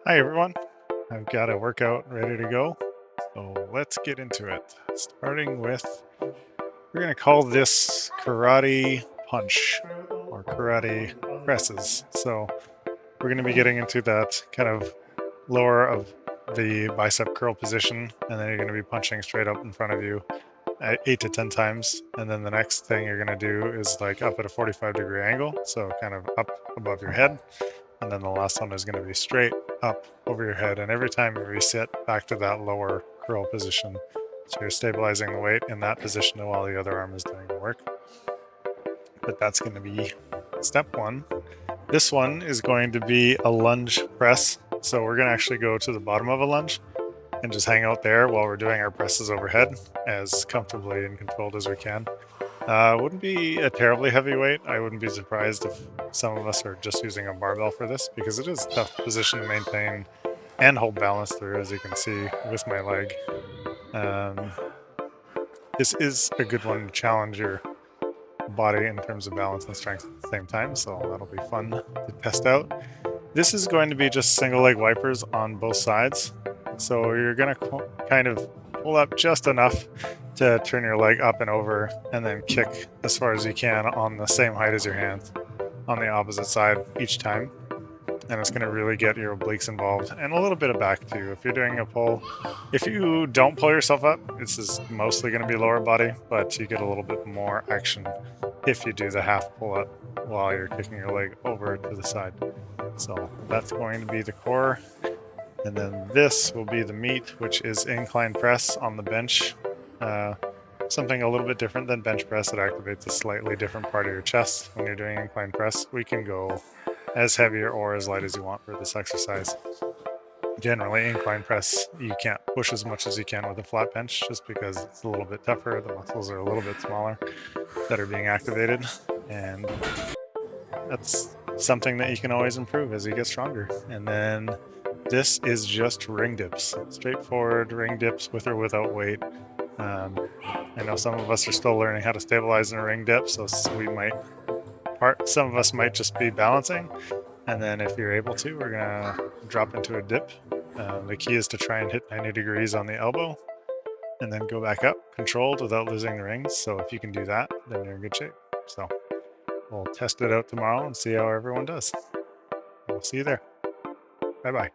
Hi everyone, I've got a workout ready to go, so let's get into it. Starting with, we're going to call this karate punch or karate presses. So we're going to be getting into that kind of lower of the bicep curl position, and then you're going to be punching straight up in front of you 8 to 10 times. And then the next thing you're going to do is like up at a 45-degree angle, so kind of up above your head. And then the last one is going to be straight up over your head. And every time you reset back to that lower curl position. So you're stabilizing the weight in that position while the other arm is doing the work. But that's going to be step one. This one is going to be a lunge press. So we're going to actually go to the bottom of a lunge and just hang out there while we're doing our presses overhead as comfortably and controlled as we can. Wouldn't be a terribly heavy weight. I wouldn't be surprised if some of us are just using a barbell for this because it is a tough position to maintain and hold balance through, as you can see with my leg. This is a good one to challenge your body in terms of balance and strength at the same time, so that'll be fun to test out. This is going to be just single leg wipers on both sides. So you're going to kind of pull up just enough to turn your leg up and over and then kick as far as you can on the same height as your hands on the opposite side each time. And it's going to really get your obliques involved and a little bit of back too. If you're doing a pull, if you don't pull yourself up, this is mostly going to be lower body, but you get a little bit more action if you do the half pull up while you're kicking your leg over to the side. So that's going to be the core. And then this will be the meat, which is incline press on the bench. Something a little bit different than bench press. It activates a slightly different part of your chest when you're doing incline press. We can go as heavy or as light as you want for this exercise. Generally, incline press, you can't push as much as you can with a flat bench just because it's a little bit tougher. The muscles are a little bit smaller that are being activated. And that's something that you can always improve as you get stronger. And then this is just ring dips, straightforward ring dips with or without weight. I know some of us are still learning how to stabilize in a ring dip, so some of us might just be balancing. And then if you're able to, we're gonna drop into a dip. The key is to try and hit 90 degrees on the elbow and then go back up, controlled without losing the rings. So if you can do that, then you're in good shape. So we'll test it out tomorrow and see how everyone does. We'll see you there. Bye-bye.